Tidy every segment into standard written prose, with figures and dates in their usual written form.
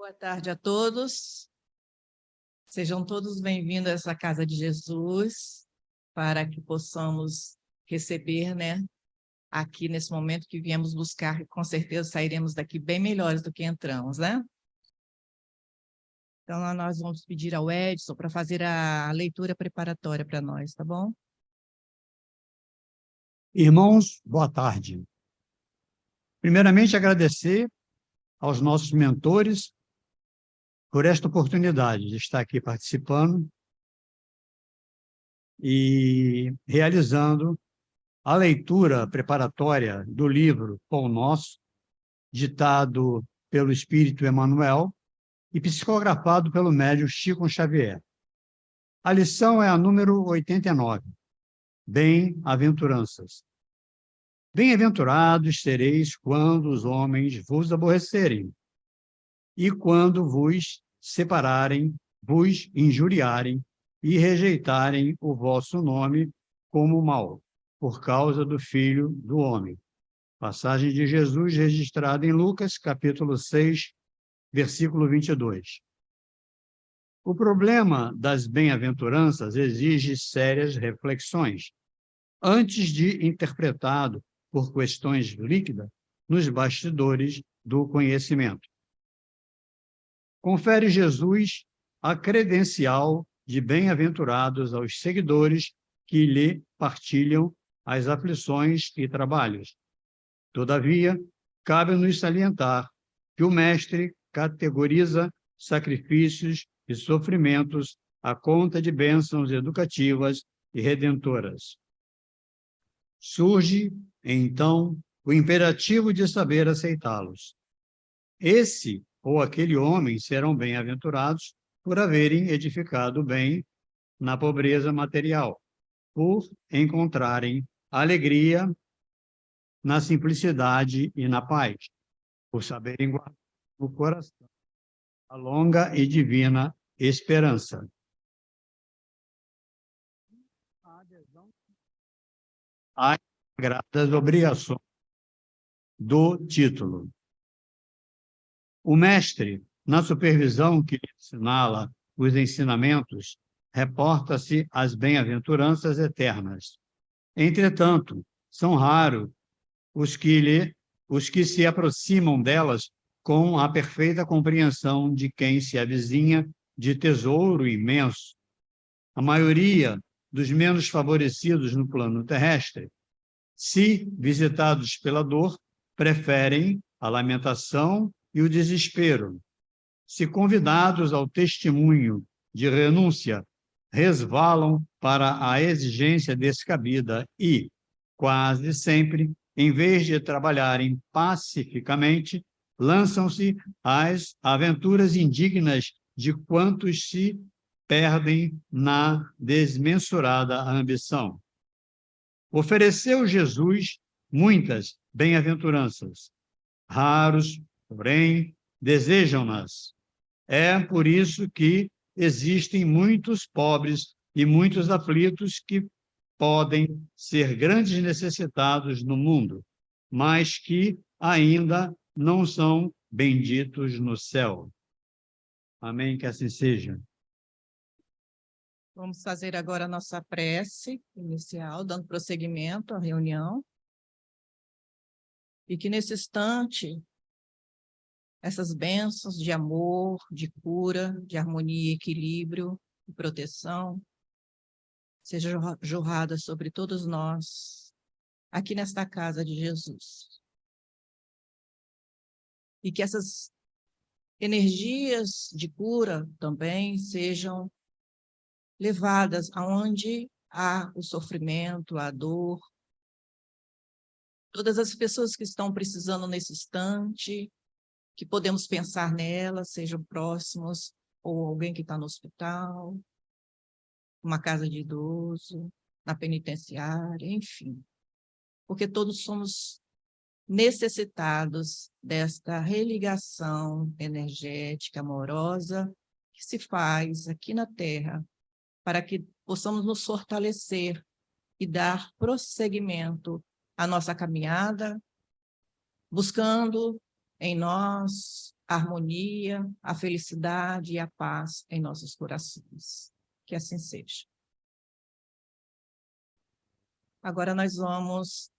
Boa tarde a todos. Sejam todos bem-vindos a essa casa de Jesus, para que possamos receber, aqui nesse momento que viemos buscar, e com certeza sairemos daqui bem melhores do que entramos, né? Então, nós vamos pedir ao Edson para fazer a leitura preparatória para nós, tá bom? Irmãos, boa tarde. Primeiramente, agradecer aos nossos mentores por esta oportunidade de estar aqui participando e realizando a leitura preparatória do livro Pão Nosso, ditado pelo Espírito Emmanuel e psicografado pelo médium Chico Xavier. A lição é a número 89, Bem-aventuranças. Bem-aventurados sereis quando os homens vos aborrecerem, e quando vos separarem, vos injuriarem e rejeitarem o vosso nome como mal, por causa do Filho do Homem. Passagem de Jesus registrada em Lucas, capítulo 6, versículo 22. O problema das bem-aventuranças exige sérias reflexões, antes de interpretado por questões líquidas nos bastidores do conhecimento. Confere Jesus a credencial de bem-aventurados aos seguidores que lhe partilham as aflições e trabalhos. Todavia, cabe-nos salientar que o Mestre categoriza sacrifícios e sofrimentos à conta de bênçãos educativas e redentoras. Surge, então, o imperativo de saber aceitá-los. Esse ou aquele homem serão bem-aventurados por haverem edificado bem na pobreza material, por encontrarem alegria na simplicidade e na paz, por saberem guardar no coração a longa e divina esperança. A adesão às sagradas obrigações do título. O mestre, na supervisão que lhe assinala os ensinamentos, reporta-se às bem-aventuranças eternas. Entretanto, são raros os que se aproximam delas com a perfeita compreensão de quem se avizinha de tesouro imenso. A maioria dos menos favorecidos no plano terrestre, se visitados pela dor, preferem a lamentação e o desespero. Se convidados ao testemunho de renúncia, resvalam para a exigência descabida e, quase sempre, em vez de trabalharem pacificamente, lançam-se às aventuras indignas de quantos se perdem na desmensurada ambição. Ofereceu Jesus muitas bem-aventuranças. Raros, porém, desejam-nas. É por isso que existem muitos pobres e muitos aflitos que podem ser grandes necessitados no mundo, mas que ainda não são benditos no céu. Amém, que assim seja. Vamos fazer agora a nossa prece inicial, dando prosseguimento à reunião. E que nesse instante, essas bênçãos de amor, de cura, de harmonia, equilíbrio e proteção, sejam jorradas sobre todos nós, aqui nesta casa de Jesus. E que essas energias de cura também sejam levadas aonde há o sofrimento, a dor. Todas as pessoas que estão precisando nesse instante, que podemos pensar nelas, sejam próximos, ou alguém que está no hospital, uma casa de idoso, na penitenciária, enfim. Porque todos somos necessitados desta religação energética, amorosa, que se faz aqui na Terra, para que possamos nos fortalecer e dar prosseguimento à nossa caminhada, buscando em nós a harmonia, a felicidade e a paz em nossos corações. Que assim seja. Agora nós vamos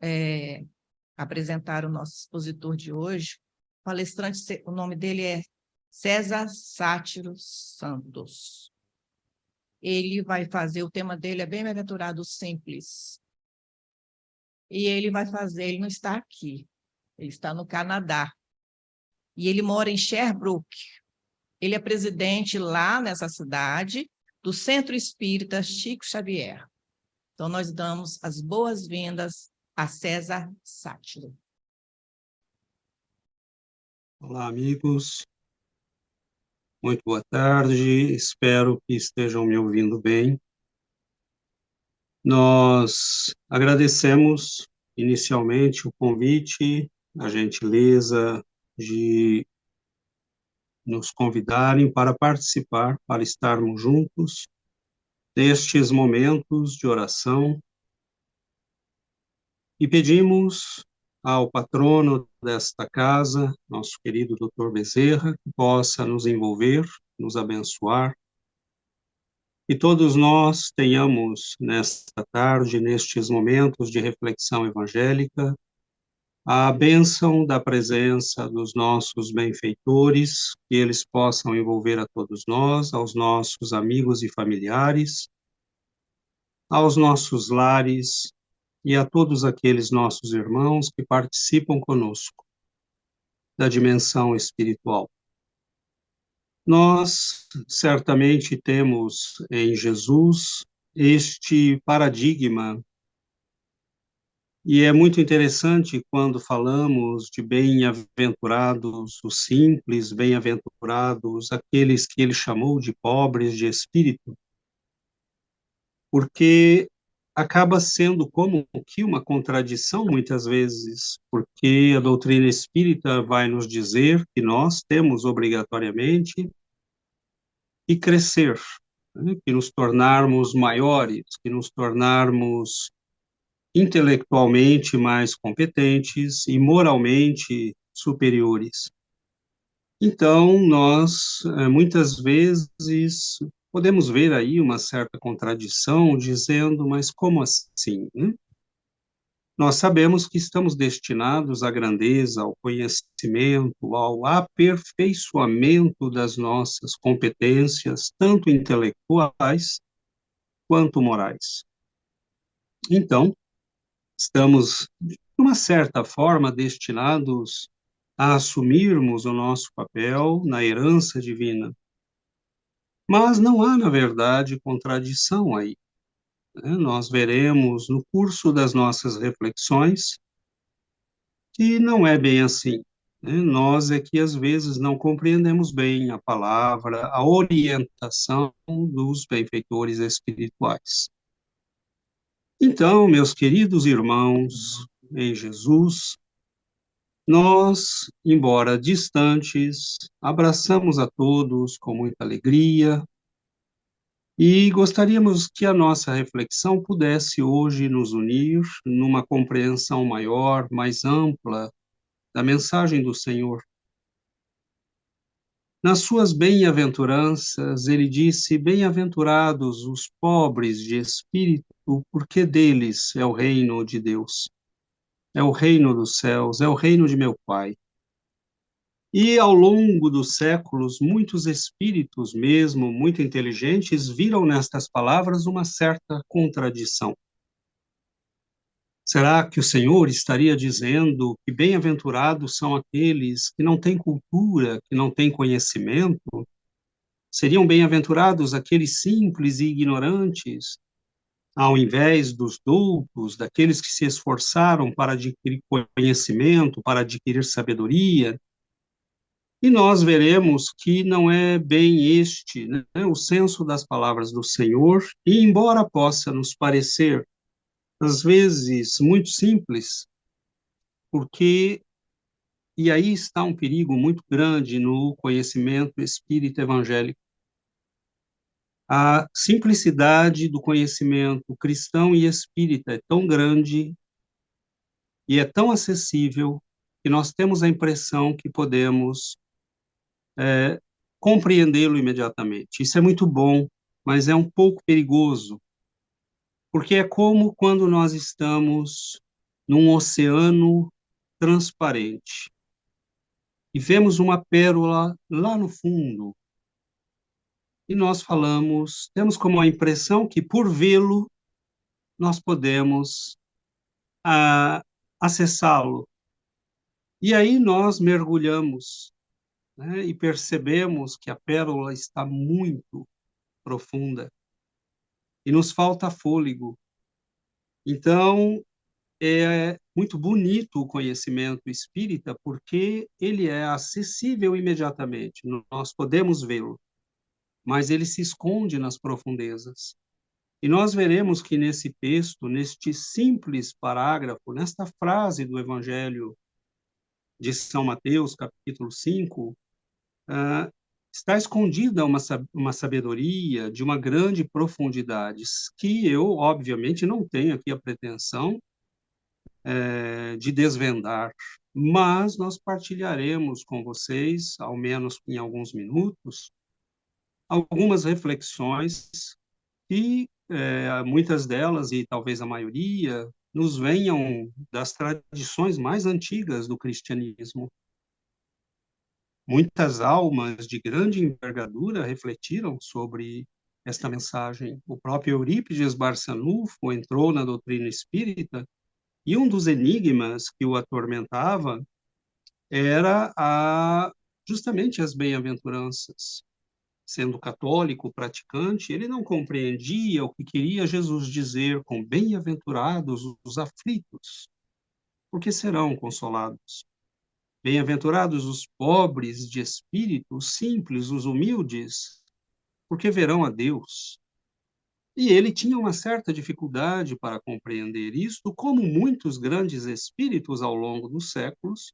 apresentar o nosso expositor de hoje. O palestrante, o nome dele é César Sátiro Santos. Ele vai fazer, o tema dele é Bem-aventurado Simples. E ele não está aqui, ele está no Canadá. E ele mora em Sherbrooke. Ele é presidente lá nessa cidade do Centro Espírita Chico Xavier. Então, nós damos as boas-vindas a César Sátiro. Olá, amigos. Muito boa tarde. Espero que estejam me ouvindo bem. Nós agradecemos inicialmente o convite, a gentileza de nos convidarem para participar, para estarmos juntos nestes momentos de oração. E pedimos ao patrono desta casa, nosso querido Dr. Bezerra, que possa nos envolver, nos abençoar, e todos nós tenhamos nesta tarde, nestes momentos de reflexão evangélica, a bênção da presença dos nossos benfeitores, que eles possam envolver a todos nós, aos nossos amigos e familiares, aos nossos lares, e a todos aqueles nossos irmãos que participam conosco da dimensão espiritual. Nós certamente temos em Jesus este paradigma, e é muito interessante quando falamos de bem-aventurados os simples, bem-aventurados aqueles que ele chamou de pobres de espírito, porque acaba sendo como que uma contradição muitas vezes, porque a doutrina espírita vai nos dizer que nós temos obrigatoriamente que crescer, né? Que nos tornarmos maiores, que nos tornarmos intelectualmente mais competentes e moralmente superiores. Então, nós, muitas vezes, podemos ver aí uma certa contradição, dizendo, mas como assim, né? Nós sabemos que estamos destinados à grandeza, ao conhecimento, ao aperfeiçoamento das nossas competências, tanto intelectuais quanto morais. Então, estamos, de uma certa forma, destinados a assumirmos o nosso papel na herança divina. Mas não há, na verdade, contradição aí, né? Nós veremos no curso das nossas reflexões que não é bem assim, né? Nós é que, às vezes, não compreendemos bem a palavra, a orientação dos benfeitores espirituais. Então, meus queridos irmãos em Jesus, nós, embora distantes, abraçamos a todos com muita alegria e gostaríamos que a nossa reflexão pudesse hoje nos unir numa compreensão maior, mais ampla da mensagem do Senhor. Nas suas bem-aventuranças, ele disse: bem-aventurados os pobres de espírito, porque deles é o reino de Deus, é o reino dos céus, é o reino de meu Pai. E ao longo dos séculos, muitos espíritos mesmo, muito inteligentes, viram nestas palavras uma certa contradição. Será que o Senhor estaria dizendo que bem-aventurados são aqueles que não têm cultura, que não têm conhecimento? Seriam bem-aventurados aqueles simples e ignorantes, ao invés dos doutos, daqueles que se esforçaram para adquirir conhecimento, para adquirir sabedoria? E nós veremos que não é bem este, né, o senso das palavras do Senhor, e embora possa nos parecer, às vezes, muito simples, porque, e aí está um perigo muito grande no conhecimento espírita evangélico, a simplicidade do conhecimento cristão e espírita é tão grande e é tão acessível que nós temos a impressão que podemos compreendê-lo imediatamente. Isso é muito bom, mas é um pouco perigoso, porque é como quando nós estamos num oceano transparente e vemos uma pérola lá no fundo, e nós falamos, temos como a impressão que por vê-lo nós podemos acessá-lo. E aí nós mergulhamos, né, e percebemos que a pérola está muito profunda e nos falta fôlego. Então, é muito bonito o conhecimento espírita, porque ele é acessível imediatamente, nós podemos vê-lo, mas ele se esconde nas profundezas. E nós veremos que nesse texto, neste simples parágrafo, nesta frase do Evangelho de São Mateus, capítulo 5, está escondida uma sabedoria de uma grande profundidade, que eu, obviamente, não tenho aqui a pretensão de desvendar, mas nós partilharemos com vocês, ao menos em alguns minutos, algumas reflexões que muitas delas, e talvez a maioria, nos venham das tradições mais antigas do cristianismo. Muitas almas de grande envergadura refletiram sobre esta mensagem. O próprio Eurípides Barçanufo entrou na doutrina espírita e um dos enigmas que o atormentava era justamente as bem-aventuranças. Sendo católico, praticante, ele não compreendia o que queria Jesus dizer com bem-aventurados os aflitos, porque serão consolados. Bem-aventurados os pobres de espírito, os simples, os humildes, porque verão a Deus. E ele tinha uma certa dificuldade para compreender isto, como muitos grandes espíritos ao longo dos séculos,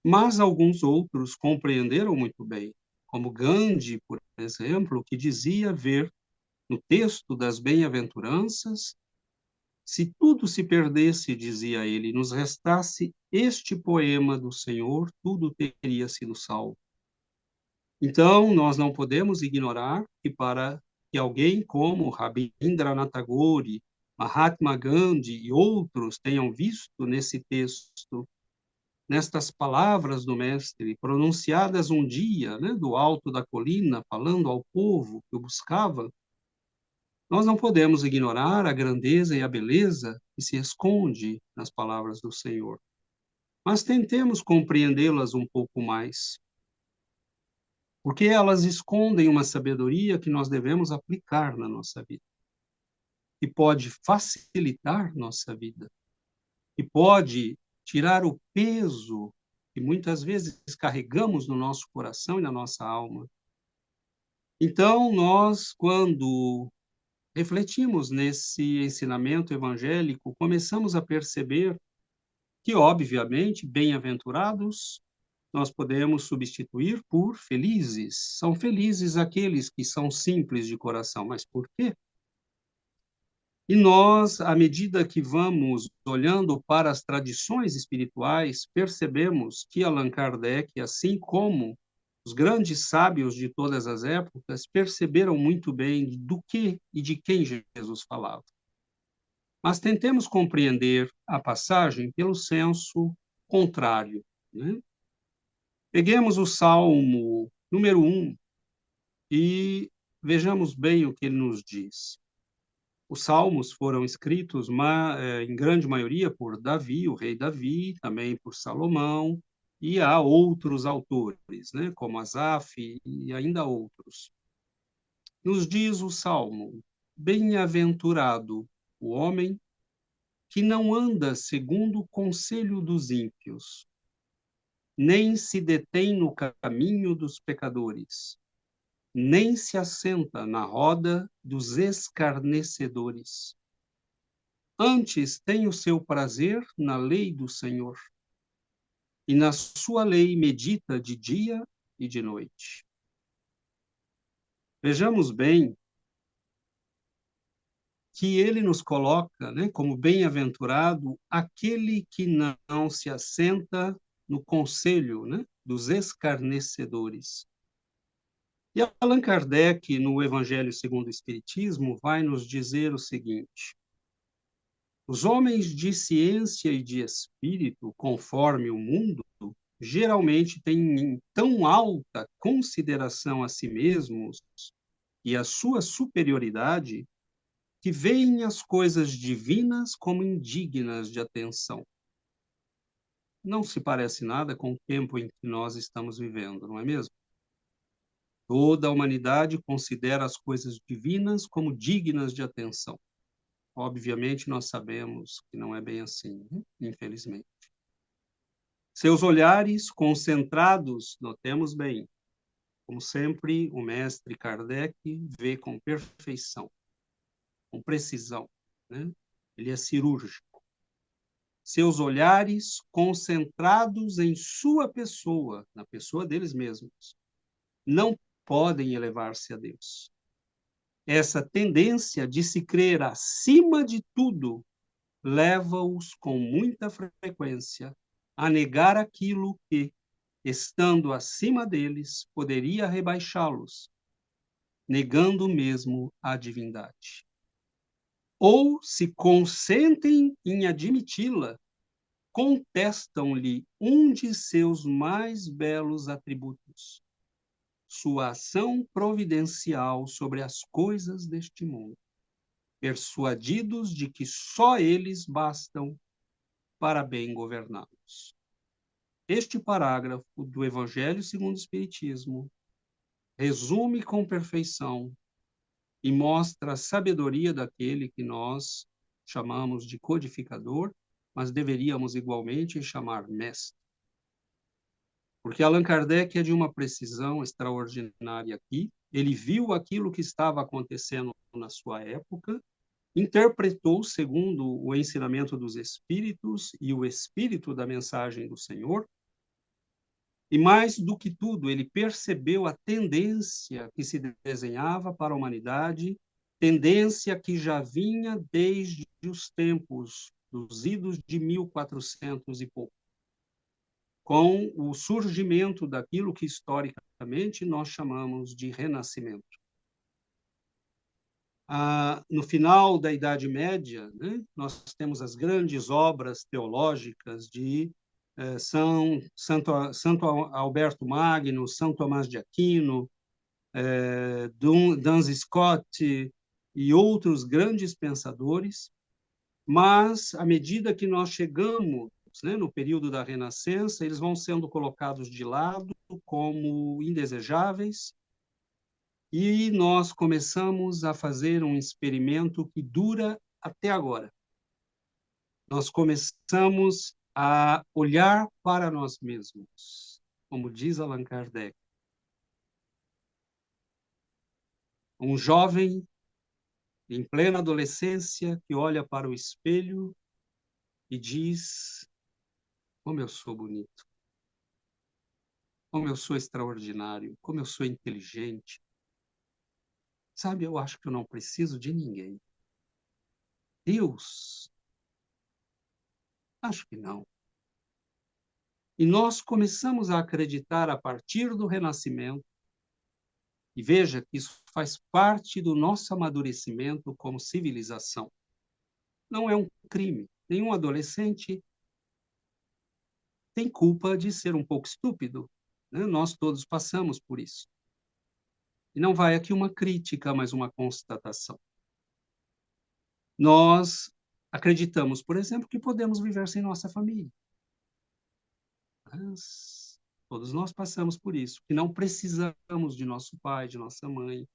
mas alguns outros compreenderam muito bem, como Gandhi, por exemplo, que dizia ver no texto das bem-aventuranças, se tudo se perdesse, dizia ele, nos restasse este poema do Senhor, tudo teria sido salvo. Então, nós não podemos ignorar que para que alguém como Rabindranath Tagore, Mahatma Gandhi e outros tenham visto nesse texto, nestas palavras do Mestre, pronunciadas um dia, né, do alto da colina, falando ao povo que o buscava, nós não podemos ignorar a grandeza e a beleza que se esconde nas palavras do Senhor. Mas tentemos compreendê-las um pouco mais, porque elas escondem uma sabedoria que nós devemos aplicar na nossa vida, que pode facilitar nossa vida, que pode tirar o peso que muitas vezes carregamos no nosso coração e na nossa alma. Então, nós, quando refletimos nesse ensinamento evangélico, começamos a perceber que, obviamente, bem-aventurados nós podemos substituir por felizes. São felizes aqueles que são simples de coração. Mas por quê? E nós, à medida que vamos olhando para as tradições espirituais, percebemos que Allan Kardec, assim como os grandes sábios de todas as épocas, perceberam muito bem do que e de quem Jesus falava. Mas tentemos compreender a passagem pelo senso contrário, né? Peguemos o Salmo número 1 e vejamos bem o que ele nos diz. Os salmos foram escritos, em grande maioria, por Davi, o rei Davi, também por Salomão, e há outros autores, né, como Asaf e ainda outros. Nos diz o Salmo: bem-aventurado o homem que não anda segundo o conselho dos ímpios, nem se detém no caminho dos pecadores, nem se assenta na roda dos escarnecedores. Antes tem o seu prazer na lei do Senhor, e na sua lei medita de dia e de noite. Vejamos bem que ele nos coloca, né, como bem-aventurado aquele que não se assenta no conselho, né, dos escarnecedores. E Allan Kardec, no Evangelho segundo o Espiritismo, vai nos dizer o seguinte: os homens de ciência e de espírito, conforme o mundo, geralmente têm em tão alta consideração a si mesmos e a sua superioridade, que veem as coisas divinas como indignas de atenção. Não se parece nada com o tempo em que nós estamos vivendo, não é mesmo? Toda a humanidade considera as coisas divinas como dignas de atenção. Obviamente, nós sabemos que não é bem assim, né? Infelizmente. Seus olhares concentrados, notemos bem, como sempre, o mestre Kardec vê com perfeição, com precisão, né? Ele é cirúrgico. Seus olhares concentrados em sua pessoa, na pessoa deles mesmos, não podem elevar-se a Deus. Essa tendência de se crer acima de tudo leva-os com muita frequência a negar aquilo que, estando acima deles, poderia rebaixá-los, negando mesmo a divindade. Ou se consentem em admiti-la, contestam-lhe um de seus mais belos atributos, sua ação providencial sobre as coisas deste mundo, persuadidos de que só eles bastam para bem governá-los. Este parágrafo do Evangelho segundo o Espiritismo resume com perfeição e mostra a sabedoria daquele que nós chamamos de codificador, mas deveríamos igualmente chamar mestre. Porque Allan Kardec é de uma precisão extraordinária aqui. Ele viu aquilo que estava acontecendo na sua época, interpretou segundo o ensinamento dos Espíritos e o espírito da mensagem do Senhor, e mais do que tudo, ele percebeu a tendência que se desenhava para a humanidade, tendência que já vinha desde os tempos dos idos de 1400 e pouco, com o surgimento daquilo que historicamente nós chamamos de renascimento. No final da Idade Média, né, nós temos as grandes obras teológicas de Santo Alberto Magno, São Tomás de Aquino, Duns Scott e outros grandes pensadores, mas, à medida que nós chegamos, né, no período da Renascença, eles vão sendo colocados de lado como indesejáveis, e nós começamos a fazer um experimento que dura até agora. Nós começamos a olhar para nós mesmos, como diz Allan Kardec. Um jovem em plena adolescência que olha para o espelho e diz: como eu sou bonito, como eu sou extraordinário, como eu sou inteligente. Sabe, eu acho que eu não preciso de ninguém. Deus? Acho que não. E nós começamos a acreditar a partir do Renascimento, e veja que isso faz parte do nosso amadurecimento como civilização. Não é um crime. Nenhum adolescente tem culpa de ser um pouco estúpido, né? Nós todos passamos por isso. E não vai aqui uma crítica, mas uma constatação. Nós acreditamos, por exemplo, que podemos viver sem nossa família. Mas todos nós passamos por isso, que não precisamos de nosso pai, de nossa mãe.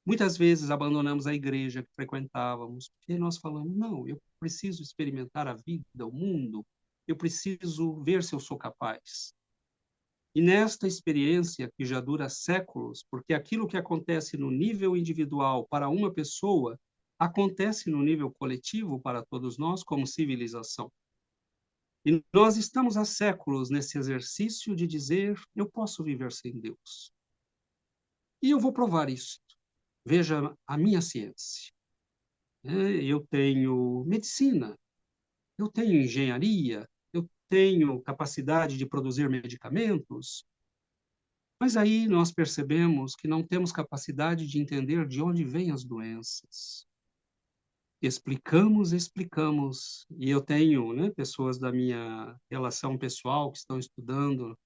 Muitas vezes abandonamos a igreja que frequentávamos, porque nós falamos, não, eu preciso experimentar a vida, o mundo, eu preciso ver se eu sou capaz. E nesta experiência, que já dura séculos, porque aquilo que acontece no nível individual para uma pessoa, acontece no nível coletivo para todos nós como civilização. E nós estamos há séculos nesse exercício de dizer, eu posso viver sem Deus. E eu vou provar isso. Veja a minha ciência. Eu tenho medicina, eu tenho engenharia, eu tenho capacidade de produzir medicamentos. Mas aí nós percebemos que não temos capacidade de entender de onde vêm as doenças. Explicamos, explicamos, e eu tenho, né, pessoas da minha relação pessoal que estão estudando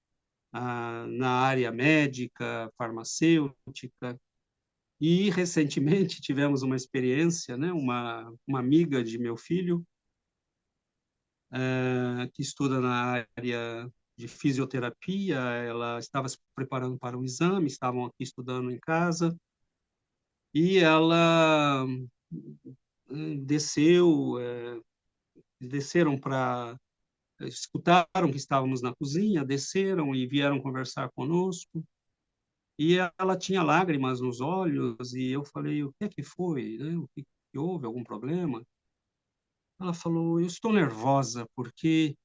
na área médica, farmacêutica, e recentemente tivemos uma experiência, né, uma amiga de meu filho, que estuda na área de fisioterapia, ela estava se preparando para um exame, estavam aqui estudando em casa, e ela desceu, desceram para escutaram que estávamos na cozinha, desceram e vieram conversar conosco. E ela tinha lágrimas nos olhos e eu falei: "O que é que foi, né? O que que houve? Algum problema?" Ela falou: "Eu estou nervosa porque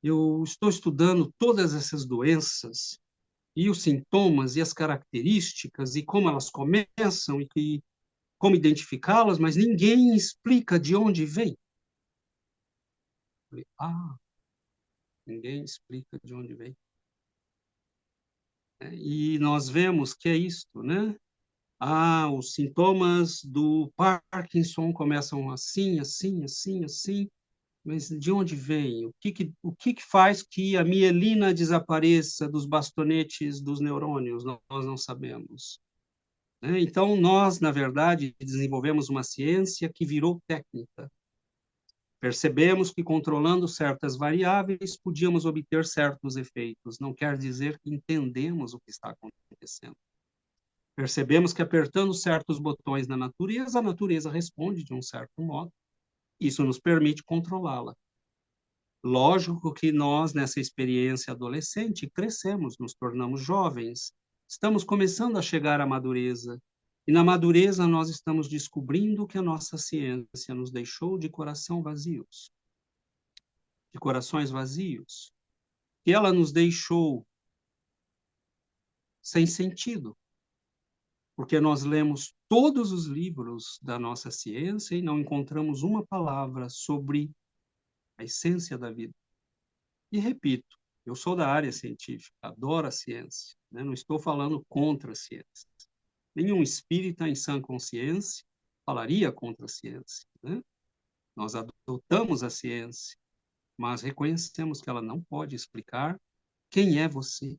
eu estou estudando todas essas doenças e os sintomas e as características e como elas começam e como identificá-las, mas ninguém explica de onde vem." Eu falei: "Ah, ninguém explica de onde vem." E nós vemos que é isto, né? Os sintomas do Parkinson começam assim, assim, assim, assim, mas de onde vem? O que que faz que a mielina desapareça dos bastonetes dos neurônios? Nós não sabemos, né? Então, nós, na verdade, desenvolvemos uma ciência que virou técnica. Percebemos que controlando certas variáveis podíamos obter certos efeitos. Não quer dizer que entendemos o que está acontecendo. Percebemos que apertando certos botões na natureza, a natureza responde de um certo modo. Isso nos permite controlá-la. Lógico que nós, nessa experiência adolescente, crescemos, nos tornamos jovens, estamos começando a chegar à madureza. E na madureza nós estamos descobrindo que a nossa ciência nos deixou de coração vazios, de corações vazios, que ela nos deixou sem sentido, porque nós lemos todos os livros da nossa ciência e não encontramos uma palavra sobre a essência da vida. E repito, eu sou da área científica, adoro a ciência, né? Não estou falando contra a ciência. Nenhum espírita em sã consciência falaria contra a ciência, né? Nós adotamos a ciência, mas reconhecemos que ela não pode explicar quem é você.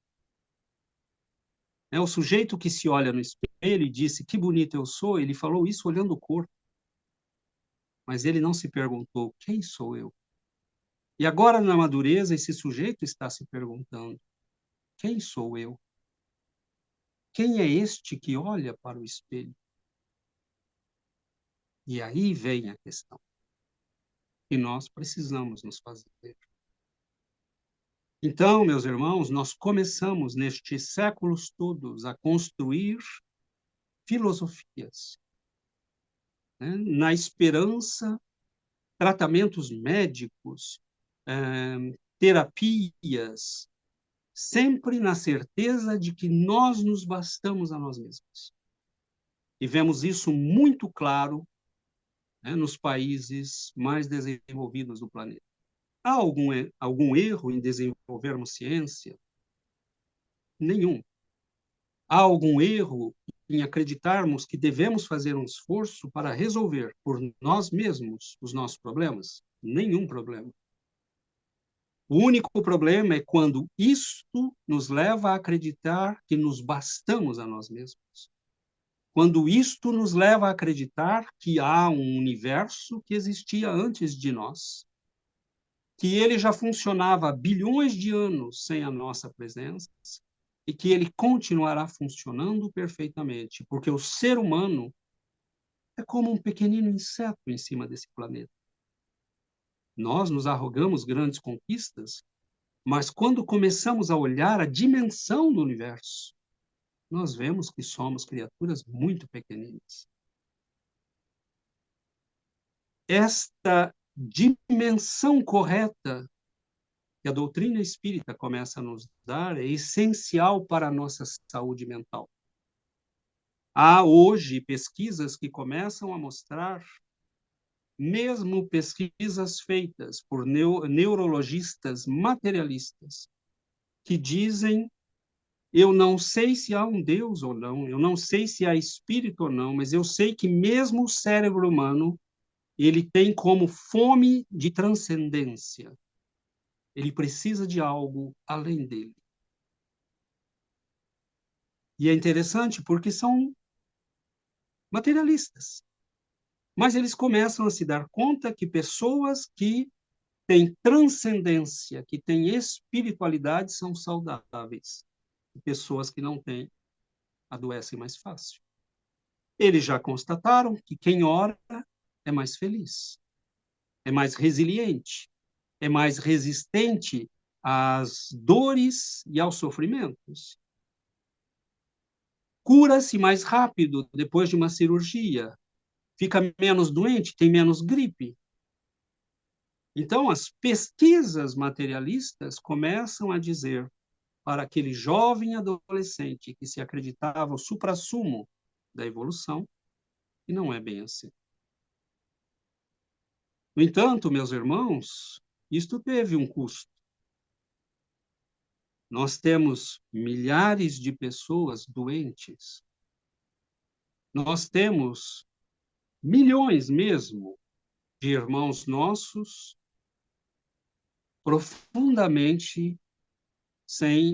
O sujeito que se olha no espelho e disse que bonito eu sou, ele falou isso olhando o corpo, mas ele não se perguntou quem sou eu. E agora, na madureza, esse sujeito está se perguntando: quem sou eu? Quem é este que olha para o espelho? E aí vem a questão que nós precisamos nos fazer. Então, meus irmãos, nós começamos nestes séculos todos a construir filosofias, né? Na esperança, tratamentos médicos, terapias, sempre na certeza de que nós nos bastamos a nós mesmos. E vemos isso muito claro, né, nos países mais desenvolvidos do planeta. Há algum erro em desenvolvermos ciência? Nenhum. Há algum erro em acreditarmos que devemos fazer um esforço para resolver por nós mesmos os nossos problemas? Nenhum problema. O único problema é quando isto nos leva a acreditar que nos bastamos a nós mesmos. Quando isto nos leva a acreditar que há um universo que existia antes de nós, que ele já funcionava há bilhões de anos sem a nossa presença e que ele continuará funcionando perfeitamente, porque o ser humano é como um pequenino inseto em cima desse planeta. Nós nos arrogamos grandes conquistas, mas quando começamos a olhar a dimensão do universo, nós vemos que somos criaturas muito pequeninas. Esta dimensão correta que a doutrina espírita começa a nos dar é essencial para a nossa saúde mental. Há hoje pesquisas que começam a mostrar, mesmo pesquisas feitas por neurologistas materialistas, que dizem Eu não sei se há um Deus ou não, eu não sei se há espírito ou não, mas eu sei que mesmo o cérebro humano, ele tem como fome de transcendência. Ele precisa de algo além dele. E é interessante porque são materialistas. Mas eles começam a se dar conta que pessoas que têm transcendência, que têm espiritualidade, são saudáveis. E pessoas que não têm, adoecem mais fácil. Eles já constataram que quem ora é mais feliz, é mais resiliente, é mais resistente às dores e aos sofrimentos. Cura-se mais rápido depois de uma cirurgia, fica menos doente, tem menos gripe. Então, as pesquisas materialistas começam a dizer para aquele jovem adolescente que se acreditava o suprassumo da evolução, que não é bem assim. No entanto, meus irmãos, isto teve um custo. Nós temos milhares de pessoas doentes. Nós temos milhões mesmo de irmãos nossos profundamente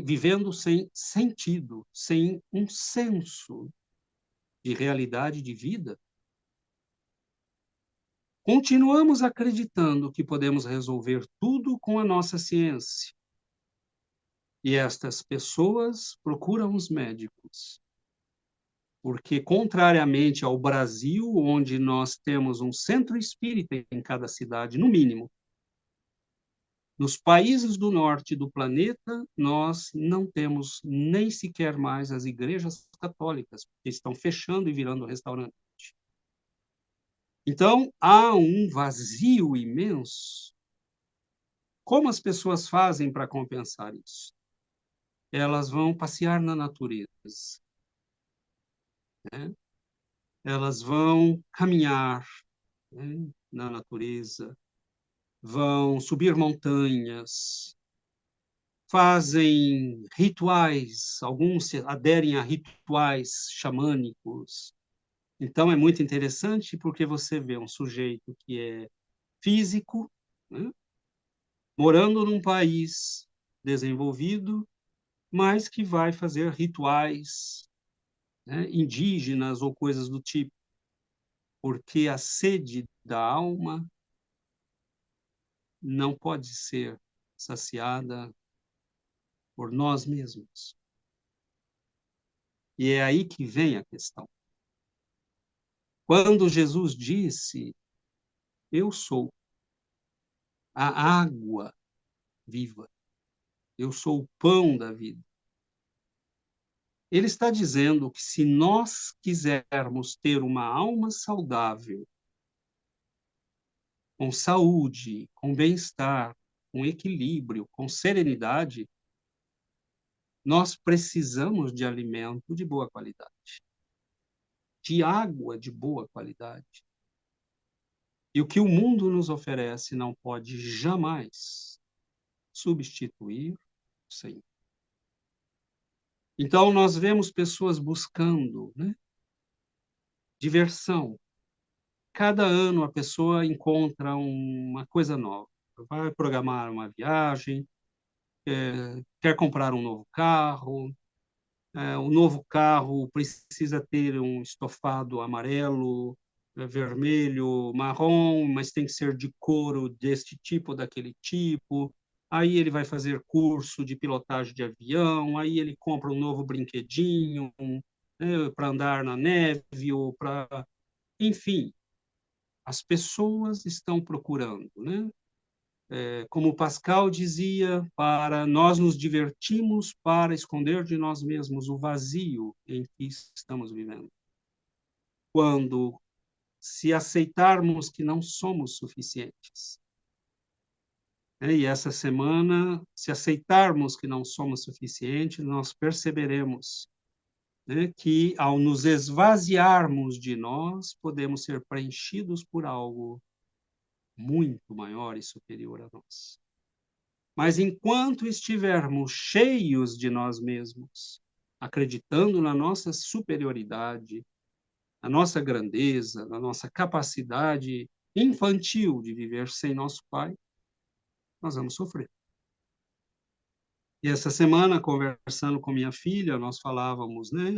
vivendo sem sentido, sem um senso de realidade de vida. Continuamos acreditando que podemos resolver tudo com a nossa ciência. E estas pessoas procuram os médicos. Porque, contrariamente ao Brasil, onde nós temos um centro espírita em cada cidade, no mínimo, nos países do norte do planeta, nós não temos nem sequer mais as igrejas católicas, que estão fechando e virando restaurante. Então, há um vazio imenso. Como as pessoas fazem para compensar isso? Elas vão passear na natureza, né? Elas vão caminhar, né, na natureza, vão subir montanhas, fazem rituais, alguns aderem a rituais xamânicos. Então, é muito interessante porque você vê um sujeito que é físico, né, morando num país desenvolvido, mas que vai fazer rituais, né, indígenas ou coisas do tipo, porque a sede da alma não pode ser saciada por nós mesmos. E é aí que vem a questão. Quando Jesus disse, eu sou a água viva, eu sou o pão da vida, ele está dizendo que se nós quisermos ter uma alma saudável, com saúde, com bem-estar, com equilíbrio, com serenidade, nós precisamos de alimento de boa qualidade, de água de boa qualidade. E o que o mundo nos oferece não pode jamais substituir o Senhor. Então, nós vemos pessoas buscando, né, diversão. Cada ano a pessoa encontra uma coisa nova. Vai programar uma viagem, quer comprar um novo carro. O novo carro precisa ter um estofado amarelo, vermelho, marrom, mas tem que ser de couro deste tipo ou daquele tipo. Aí ele vai fazer curso de pilotagem de avião, aí ele compra um novo brinquedinho, né, para andar na neve ou para... Enfim, as pessoas estão procurando, né? Como Pascal dizia, para nós nos divertimos para esconder de nós mesmos o vazio em que estamos vivendo. Quando se aceitarmos que não somos suficientes. E essa semana, se aceitarmos que não somos suficientes, nós perceberemos, né, que ao nos esvaziarmos de nós, podemos ser preenchidos por algo muito maior e superior a nós. Mas enquanto estivermos cheios de nós mesmos, acreditando na nossa superioridade, na nossa grandeza, na nossa capacidade infantil de viver sem nosso Pai, nós vamos sofrer. E essa semana, conversando com minha filha, nós falávamos, né,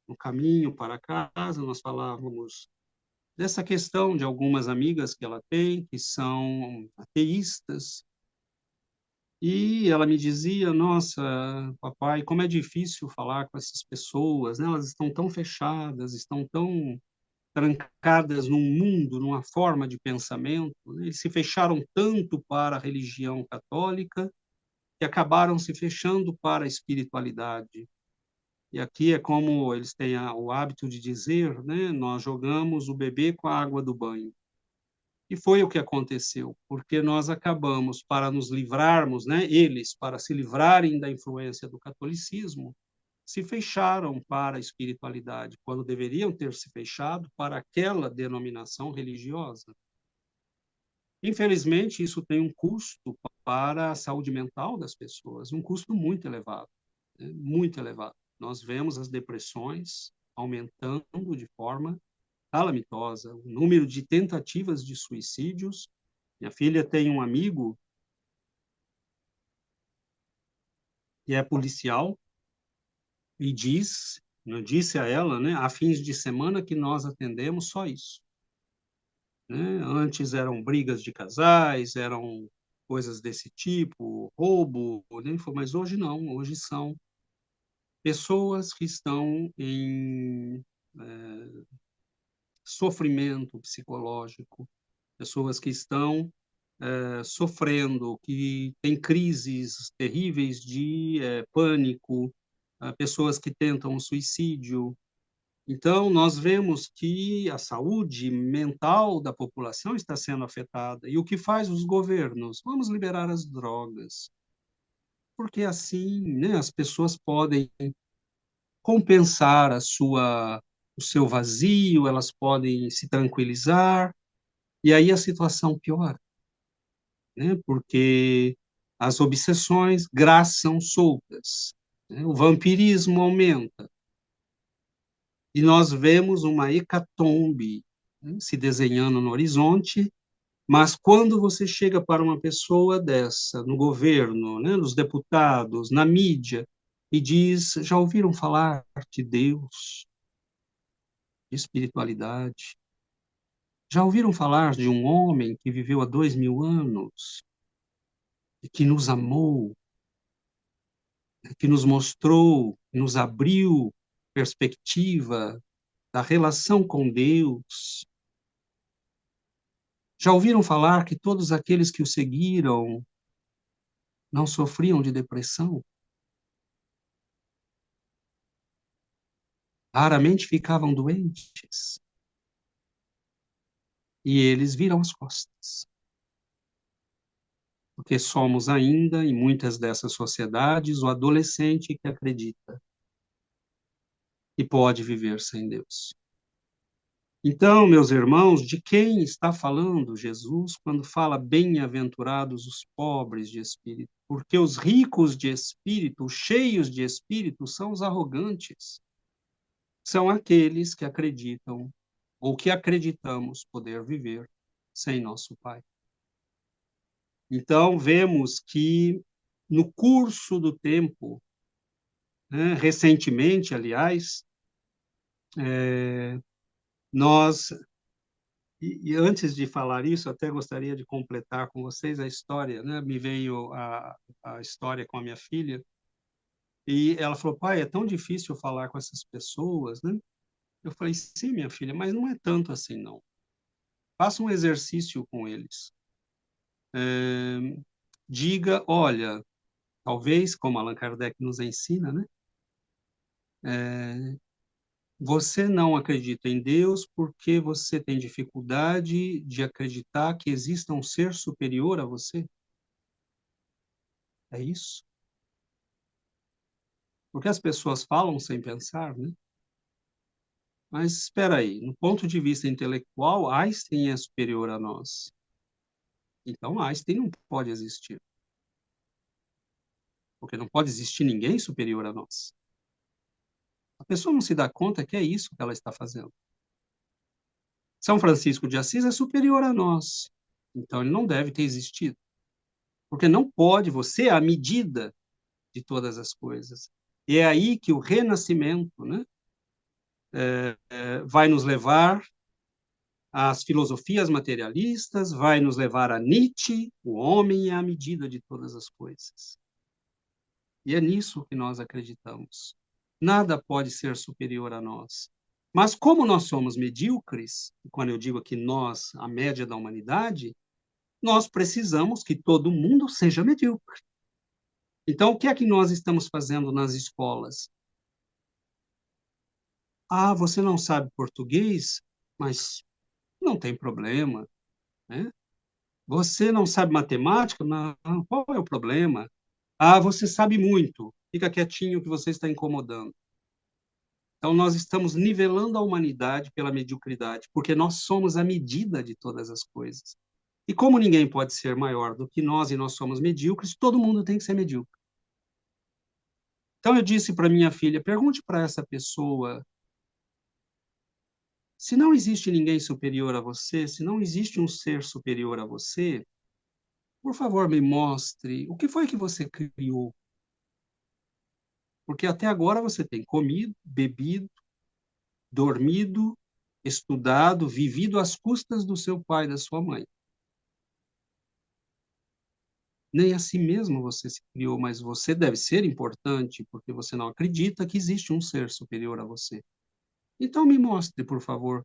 no caminho para casa, nós falávamos dessa questão de algumas amigas que ela tem, que são ateístas, e ela me dizia: "Nossa, papai, como é difícil falar com essas pessoas, né, elas estão tão fechadas, estão tão trancadas num mundo, numa forma de pensamento, né, eles se fecharam tanto para a religião católica, que acabaram se fechando para a espiritualidade. E aqui é como eles têm o hábito de dizer, né, nós jogamos o bebê com a água do banho. E foi o que aconteceu, porque nós acabamos, para nos livrarmos, né, eles, para se livrarem da influência do catolicismo, se fecharam para a espiritualidade, quando deveriam ter se fechado para aquela denominação religiosa. Infelizmente, isso tem um custo para a saúde mental das pessoas, um custo muito elevado, né, muito elevado. Nós vemos as depressões aumentando de forma calamitosa, o número de tentativas de suicídios. Minha filha tem um amigo que é policial e eu disse a ela, né, há fins de semana que nós atendemos só isso, né? Antes eram brigas de casais, eram coisas desse tipo, roubo, né? Mas hoje não, hoje são pessoas que estão em sofrimento psicológico, pessoas que estão sofrendo, que têm crises terríveis de pânico, pessoas que tentam suicídio. Então, nós vemos que a saúde mental da população está sendo afetada. E o que faz os governos? Vamos liberar as drogas, porque assim, né, as pessoas podem compensar o seu vazio, elas podem se tranquilizar, e aí a situação piora, né? Porque as obsessões graçam soltas, né? O vampirismo aumenta, e nós vemos uma hecatombe, né, se desenhando no horizonte, mas quando você chega para uma pessoa dessa, no governo, né, nos deputados, na mídia, e diz: já ouviram falar de Deus, de espiritualidade? Já ouviram falar de um homem que viveu há 2000 anos e que nos amou, que nos mostrou, nos abriu perspectiva da relação com Deus? Já ouviram falar que todos aqueles que o seguiram não sofriam de depressão? Raramente ficavam doentes? E eles viram as costas. Porque somos ainda, em muitas dessas sociedades, o adolescente que acredita que pode viver sem Deus. Então, meus irmãos, de quem está falando Jesus quando fala bem-aventurados os pobres de espírito? Porque os ricos de espírito, os cheios de espírito, são os arrogantes. São aqueles que acreditam ou que acreditamos poder viver sem nosso Pai. Então, vemos que no curso do tempo, né, recentemente, aliás, nós e antes de falar isso, até gostaria de completar com vocês a história, né? Me veio a história com a minha filha, e ela falou: pai, é tão difícil falar com essas pessoas, né? Eu falei: sim, minha filha, mas não é tanto assim, não. Faça um exercício com eles. Diga: olha, talvez, como Allan Kardec nos ensina, né? Você não acredita em Deus porque você tem dificuldade de acreditar que exista um ser superior a você? É isso? Porque as pessoas falam sem pensar, né? Mas espera aí, no ponto de vista intelectual, Einstein é superior a nós. Então Einstein não pode existir, porque não pode existir ninguém superior a nós. pessoa não se dá conta que é isso que ela está fazendo. São Francisco de Assis é superior a nós, então ele não deve ter existido. Porque não pode, você é a medida de todas as coisas. E é aí que o renascimento, né, vai nos levar às filosofias materialistas, vai nos levar a Nietzsche, o homem é a medida de todas as coisas. E é nisso que nós acreditamos. Nada pode ser superior a nós. Mas como nós somos medíocres, e quando eu digo aqui nós, a média da humanidade, nós precisamos que todo mundo seja medíocre. Então, o que é que nós estamos fazendo nas escolas? Ah, você não sabe português? Mas não tem problema, né? Você não sabe matemática? Não, qual é o problema? Ah, você sabe muito. Fica quietinho que você está incomodando. Então, nós estamos nivelando a humanidade pela mediocridade, porque nós somos a medida de todas as coisas. E como ninguém pode ser maior do que nós e nós somos medíocres, todo mundo tem que ser medíocre. Então, eu disse para minha filha, pergunte para essa pessoa, se não existe ninguém superior a você, se não existe um ser superior a você, por favor, me mostre o que foi que você criou. Porque até agora você tem comido, bebido, dormido, estudado, vivido às custas do seu pai e da sua mãe. Nem a si mesmo você se criou, mas você deve ser importante, porque você não acredita que existe um ser superior a você. Então me mostre, por favor,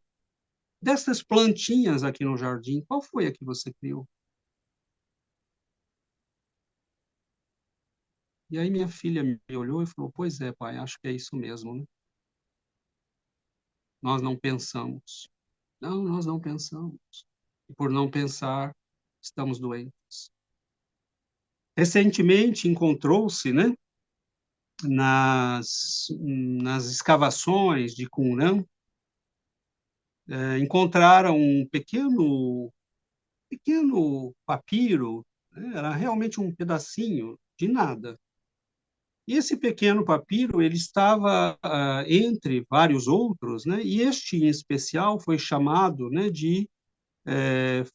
dessas plantinhas aqui no jardim, qual foi a que você criou? E aí minha filha me olhou e falou, pois é, pai, acho que é isso mesmo, né? Nós não pensamos. Não, nós não pensamos. E por não pensar, estamos doentes. Recentemente encontrou-se, né, nas escavações de Qumran, encontraram um pequeno papiro, né, era realmente um pedacinho de nada. E esse pequeno papiro, ele estava entre vários outros, né, e este em especial foi chamado, né, de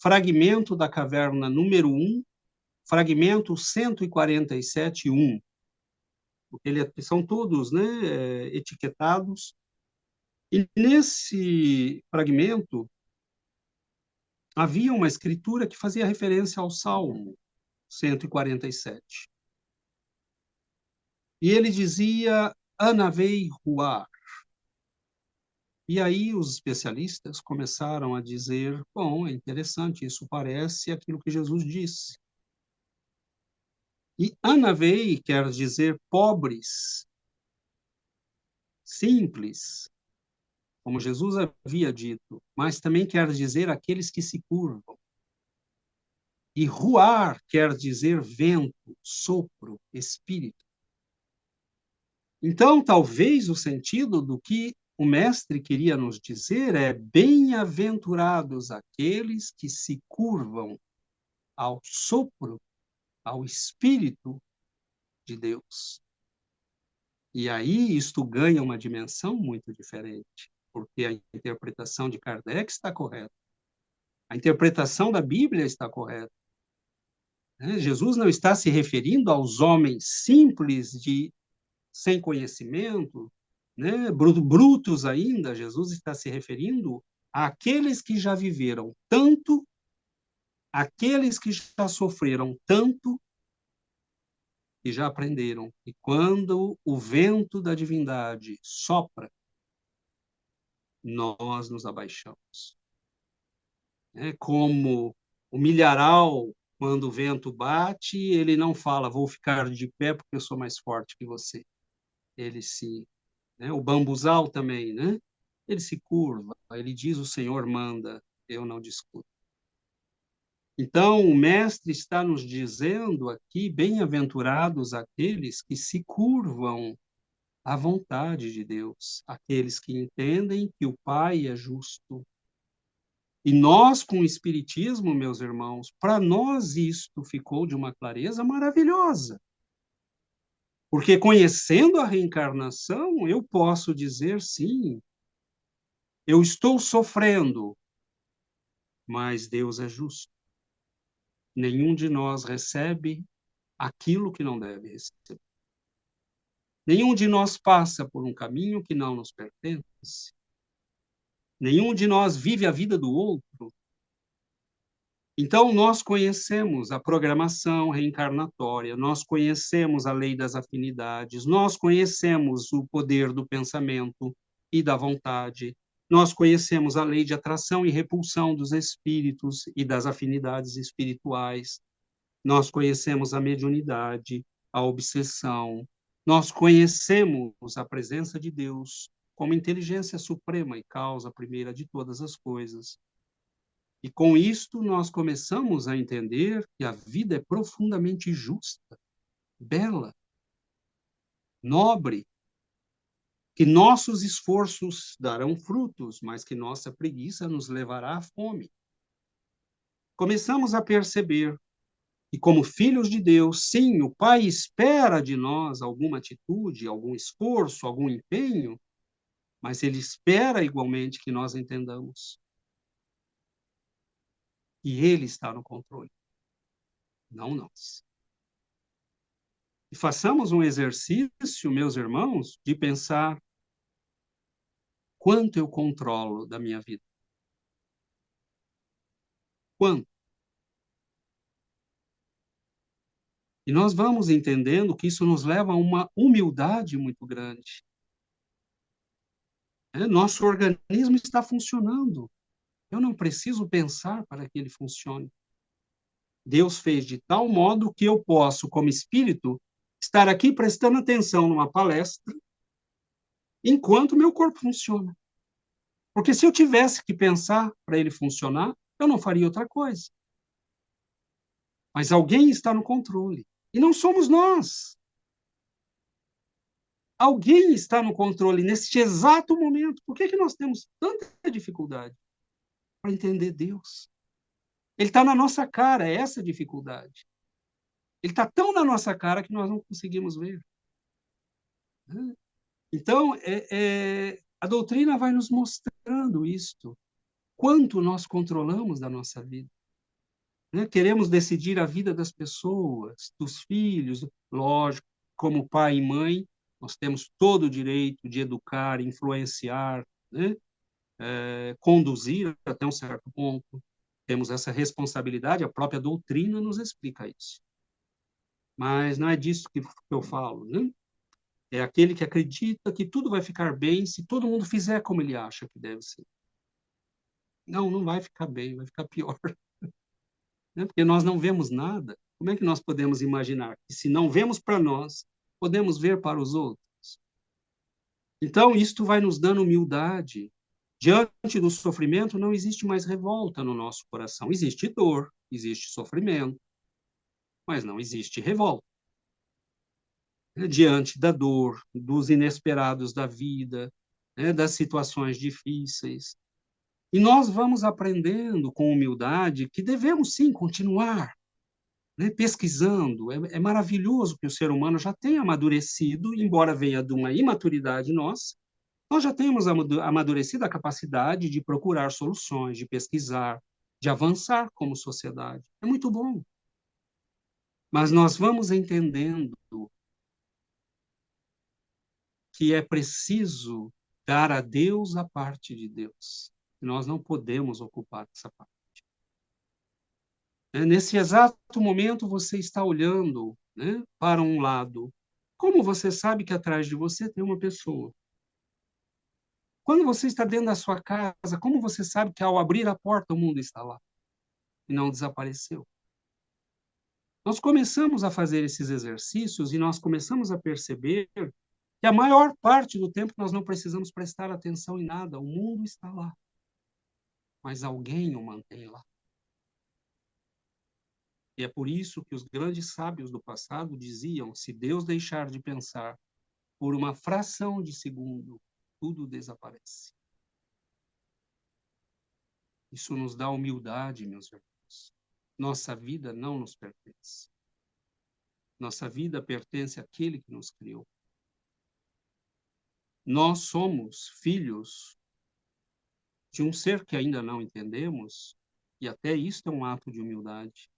fragmento da caverna número 1, fragmento 147.1. São todos, né, etiquetados. E nesse fragmento havia uma escritura que fazia referência ao Salmo 147. E ele dizia, Anavei Ruar. E aí os especialistas começaram a dizer, bom, é interessante, isso parece aquilo que Jesus disse. E Anavei quer dizer pobres, simples, como Jesus havia dito, mas também quer dizer aqueles que se curvam. E ruar quer dizer vento, sopro, espírito. Então, talvez o sentido do que o mestre queria nos dizer é bem-aventurados aqueles que se curvam ao sopro, ao espírito de Deus. E aí isto ganha uma dimensão muito diferente, porque a interpretação de Kardec está correta. A interpretação da Bíblia está correta. Jesus não está se referindo aos homens simples, sem conhecimento, né, brutos ainda. Jesus está se referindo àqueles que já viveram tanto, àqueles que já sofreram tanto, e já aprenderam. E quando o vento da divindade sopra, nós nos abaixamos. É como o milharal, quando o vento bate, ele não fala, vou ficar de pé porque eu sou mais forte que você. Ele se... Né? O bambuzal também, né? Ele se curva, ele diz, o Senhor manda, eu não discuto. Então, o mestre está nos dizendo aqui, bem-aventurados aqueles que se curvam à vontade de Deus, aqueles que entendem que o Pai é justo. E nós, com o Espiritismo, meus irmãos, para nós isto ficou de uma clareza maravilhosa. Porque conhecendo a reencarnação, eu posso dizer sim, eu estou sofrendo, mas Deus é justo. Nenhum de nós recebe aquilo que não deve receber. Nenhum de nós passa por um caminho que não nos pertence. Nenhum de nós vive a vida do outro. Então, nós conhecemos a programação reencarnatória, nós conhecemos a lei das afinidades, nós conhecemos o poder do pensamento e da vontade, nós conhecemos a lei de atração e repulsão dos espíritos e das afinidades espirituais, nós conhecemos a mediunidade, a obsessão, nós conhecemos a presença de Deus como inteligência suprema e causa primeira de todas as coisas. E com isto nós começamos a entender que a vida é profundamente justa, bela, nobre, que nossos esforços darão frutos, mas que nossa preguiça nos levará à fome. Começamos a perceber que, como filhos de Deus, sim, o Pai espera de nós alguma atitude, algum esforço, algum empenho, mas Ele espera igualmente que nós entendamos que Ele está no controle, não nós. E façamos um exercício, meus irmãos, de pensar quanto eu controlo da minha vida. Quanto? E nós vamos entendendo que isso nos leva a uma humildade muito grande. Nosso organismo está funcionando. Eu não preciso pensar para que ele funcione. Deus fez de tal modo que eu posso, como espírito, estar aqui prestando atenção numa palestra enquanto meu corpo funciona. Porque se eu tivesse que pensar para ele funcionar, eu não faria outra coisa. Mas alguém está no controle. E não somos nós. Alguém está no controle neste exato momento. Por que nós temos tanta dificuldade para entender Deus? Ele está na nossa cara, é essa a dificuldade. Ele está tão na nossa cara que nós não conseguimos ver. Então, a doutrina vai nos mostrando isto. Quanto nós controlamos da nossa vida. Queremos decidir a vida das pessoas, dos filhos, lógico, como pai e mãe, nós temos todo o direito de educar, influenciar, né? Conduzir até um certo ponto. Temos essa responsabilidade, a própria doutrina nos explica isso. Mas não é disso que eu falo, né? É aquele que acredita que tudo vai ficar bem se todo mundo fizer como ele acha que deve ser. Não, não vai ficar bem, vai ficar pior. Né? Porque nós não vemos nada. Como é que nós podemos imaginar que, se não vemos para nós, podemos ver para os outros? Então, isto vai nos dando humildade. Diante do sofrimento, não existe mais revolta no nosso coração. Existe dor, existe sofrimento, mas não existe revolta. Diante da dor, dos inesperados da vida, das situações difíceis. E nós vamos aprendendo com humildade que devemos sim continuar, pesquisando. É maravilhoso que o ser humano já tenha amadurecido, embora venha de uma imaturidade nossa, nós já temos amadurecido a capacidade de procurar soluções, de pesquisar, de avançar como sociedade. É muito bom. Mas nós vamos entendendo que é preciso dar a Deus a parte de Deus. Nós não podemos ocupar essa parte. Nesse exato momento, você está olhando, para um lado. Como você sabe que atrás de você tem uma pessoa? Quando você está dentro da sua casa, como você sabe que ao abrir a porta o mundo está lá e não desapareceu? Nós começamos a fazer esses exercícios e nós começamos a perceber que a maior parte do tempo nós não precisamos prestar atenção em nada, o mundo está lá, mas alguém o mantém lá. E é por isso que os grandes sábios do passado diziam: se Deus deixar de pensar por uma fração de segundo, tudo desaparece. Isso nos dá humildade, meus irmãos. Nossa vida não nos pertence. Nossa vida pertence àquele que nos criou. Nós somos filhos de um ser que ainda não entendemos, e até isto é um ato de humildade.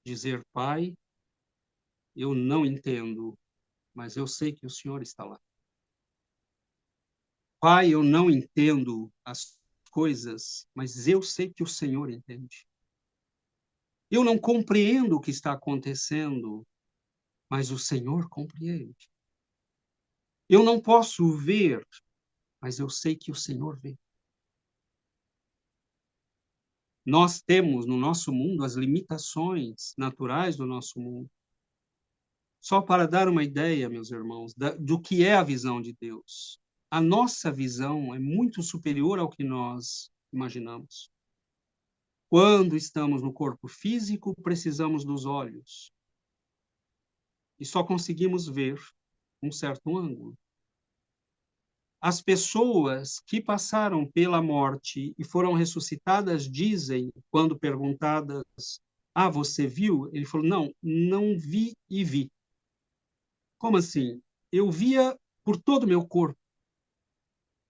Dizer, Pai, eu não entendo, mas eu sei que o Senhor está lá. Pai, eu não entendo as coisas, mas eu sei que o Senhor entende. Eu não compreendo o que está acontecendo, mas o Senhor compreende. Eu não posso ver, mas eu sei que o Senhor vê. Nós temos no nosso mundo as limitações naturais do nosso mundo. Só para dar uma ideia, meus irmãos, do que é a visão de Deus. A nossa visão é muito superior ao que nós imaginamos. Quando estamos no corpo físico, precisamos dos olhos. E só conseguimos ver um certo ângulo. As pessoas que passaram pela morte e foram ressuscitadas dizem, quando perguntadas, você viu? Ele falou, não vi e vi. Como assim? Eu via por todo o meu corpo.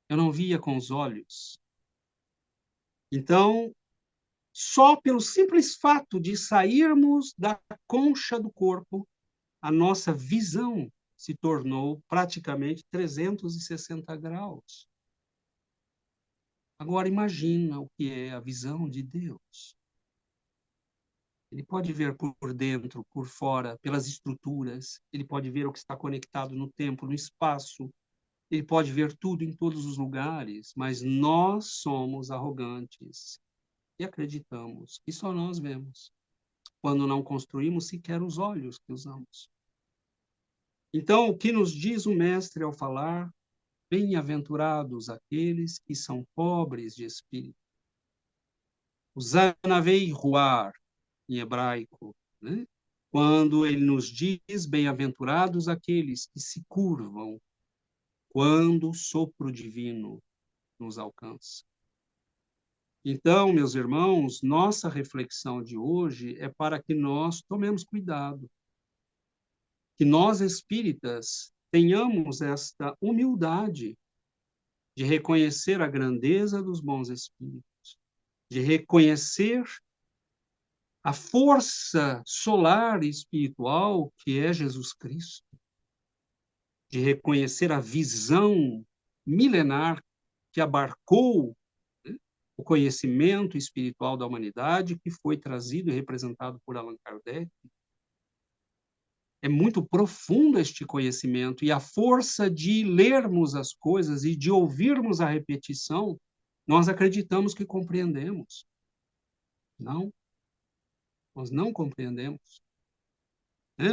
Eu não via com os olhos. Então, só pelo simples fato de sairmos da concha do corpo, a nossa visão se tornou praticamente 360 graus. Agora, imagina o que é a visão de Deus. Ele pode ver por dentro, por fora, pelas estruturas. Ele pode ver o que está conectado no tempo, no espaço. Ele pode ver tudo em todos os lugares, mas nós somos arrogantes e acreditamos que só nós vemos, quando não construímos sequer os olhos que usamos. Então, o que nos diz o Mestre ao falar? Bem-aventurados aqueles que são pobres de espírito. O Zanavei Ruar, em hebraico, né? Quando ele nos diz, bem-aventurados aqueles que se curvam, quando o sopro divino nos alcança. Então, meus irmãos, nossa reflexão de hoje é para que nós tomemos cuidado, que nós espíritas tenhamos esta humildade de reconhecer a grandeza dos bons espíritos, de reconhecer a força solar e espiritual que é Jesus Cristo, de reconhecer a visão milenar que abarcou, né, o conhecimento espiritual da humanidade, que foi trazido e representado por Allan Kardec. É muito profundo este conhecimento, e a força de lermos as coisas e de ouvirmos a repetição, nós acreditamos que compreendemos. Não, nós não compreendemos.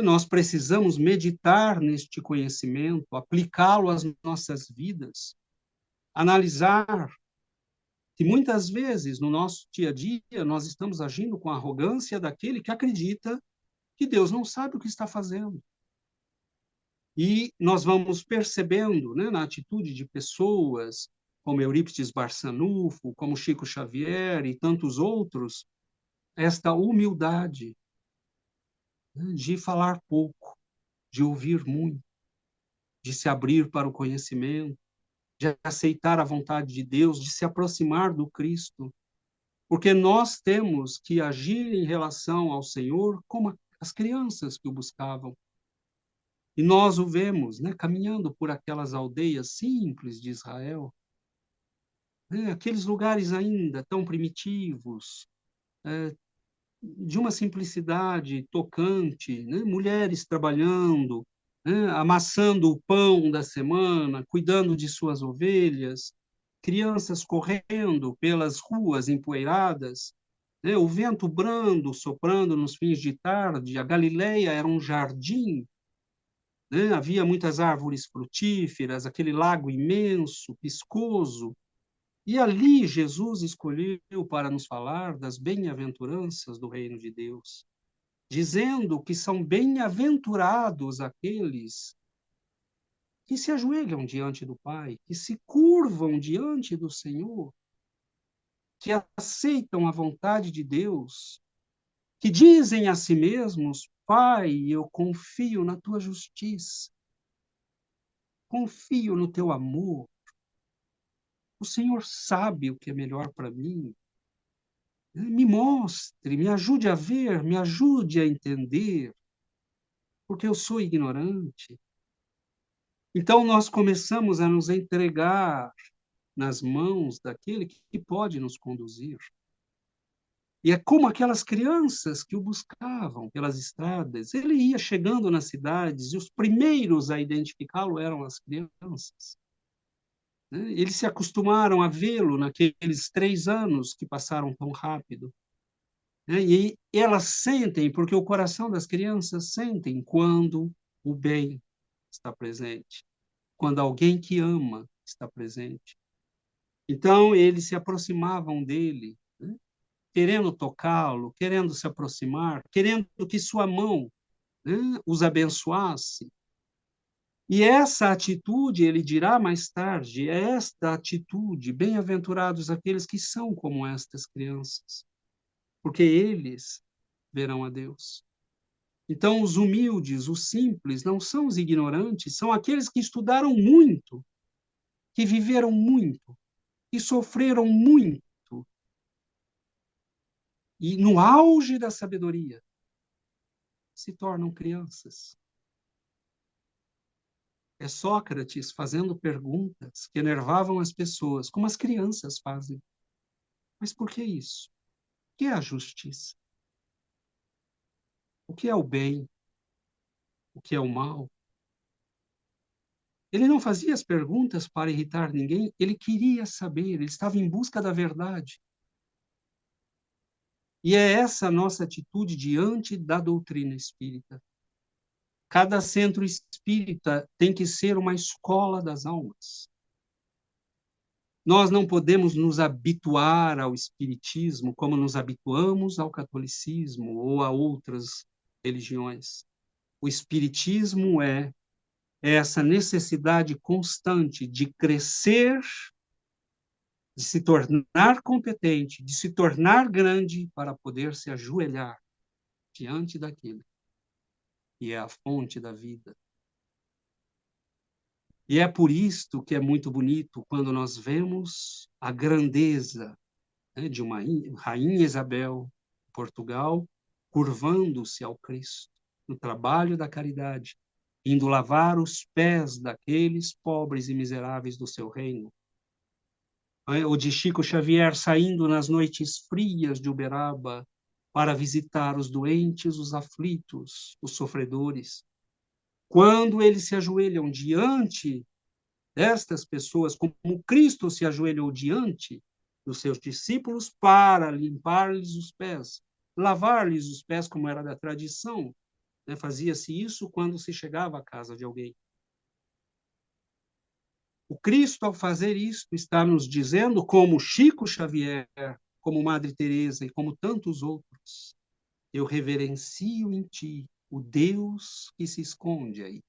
Nós precisamos meditar neste conhecimento, aplicá-lo às nossas vidas, analisar que muitas vezes no nosso dia a dia nós estamos agindo com a arrogância daquele que acredita que Deus não sabe o que está fazendo. E nós vamos percebendo, né, na atitude de pessoas como Eurípides Barçanufo, como Chico Xavier e tantos outros, esta humildade, né, de falar pouco, de ouvir muito, de se abrir para o conhecimento, de aceitar a vontade de Deus, de se aproximar do Cristo, porque nós temos que agir em relação ao Senhor como as crianças que o buscavam. E nós o vemos, né, caminhando por aquelas aldeias simples de Israel, né, aqueles lugares ainda tão primitivos, de uma simplicidade tocante, né, mulheres trabalhando, né, amassando o pão da semana, cuidando de suas ovelhas, crianças correndo pelas ruas empoeiradas, né, o vento brando soprando nos fins de tarde, a Galileia era um jardim, né, havia muitas árvores frutíferas, aquele lago imenso, piscoso, e ali Jesus escolheu para nos falar das bem-aventuranças do reino de Deus, dizendo que são bem-aventurados aqueles que se ajoelham diante do Pai, que se curvam diante do Senhor, que aceitam a vontade de Deus, que dizem a si mesmos, Pai, eu confio na tua justiça, confio no teu amor. O Senhor sabe o que é melhor para mim. Me mostre, me ajude a ver, me ajude a entender, porque eu sou ignorante. Então, nós começamos a nos entregar nas mãos daquele que pode nos conduzir. E é como aquelas crianças que o buscavam pelas estradas. Ele ia chegando nas cidades e os primeiros a identificá-lo eram as crianças. Eles se acostumaram a vê-lo naqueles 3 anos que passaram tão rápido. E elas sentem, porque o coração das crianças sentem quando o bem está presente, quando alguém que ama está presente. Então, eles se aproximavam dele, né, querendo tocá-lo, querendo se aproximar, querendo que sua mão, né, os abençoasse. E essa atitude, ele dirá mais tarde, é esta atitude, bem-aventurados aqueles que são como estas crianças, porque eles verão a Deus. Então, os humildes, os simples, não são os ignorantes, são aqueles que estudaram muito, que viveram muito, que sofreram muito, e no auge da sabedoria, se tornam crianças. É Sócrates fazendo perguntas que enervavam as pessoas, como as crianças fazem. Mas por que isso? O que é a justiça? O que é o bem? O que é o mal? Ele não fazia as perguntas para irritar ninguém, ele queria saber, ele estava em busca da verdade. E é essa a nossa atitude diante da doutrina espírita. Cada centro espírita tem que ser uma escola das almas. Nós não podemos nos habituar ao espiritismo como nos habituamos ao catolicismo ou a outras religiões. O espiritismo é essa necessidade constante de crescer, de se tornar competente, de se tornar grande para poder se ajoelhar diante daquele que é a fonte da vida. E é por isto que é muito bonito quando nós vemos a grandeza, né, de uma rainha Isabel, Portugal, curvando-se ao Cristo, no trabalho da caridade, indo lavar os pés daqueles pobres e miseráveis do seu reino. O de Chico Xavier saindo nas noites frias de Uberaba para visitar os doentes, os aflitos, os sofredores. Quando eles se ajoelham diante destas pessoas, como Cristo se ajoelhou diante dos seus discípulos para limpar-lhes os pés, lavar-lhes os pés, como era da tradição, né? Fazia-se isso quando se chegava à casa de alguém. O Cristo, ao fazer isto, está nos dizendo, como Chico Xavier, como Madre Teresa e como tantos outros, eu reverencio em ti o Deus que se esconde aí.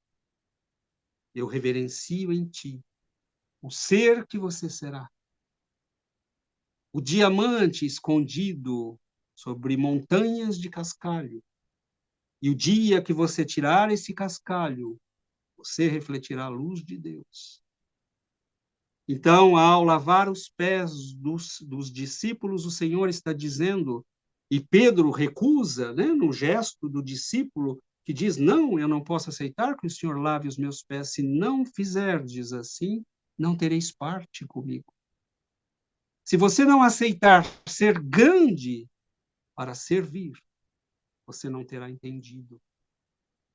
Eu reverencio em ti o ser que você será. O diamante escondido sobre montanhas de cascalho. E o dia que você tirar esse cascalho, você refletirá a luz de Deus. Então, ao lavar os pés dos discípulos, o Senhor está dizendo, e Pedro recusa, né, no gesto do discípulo, que diz, não, eu não posso aceitar que o Senhor lave os meus pés, se não fizerdes assim, não tereis parte comigo. Se você não aceitar ser grande para servir, você não terá entendido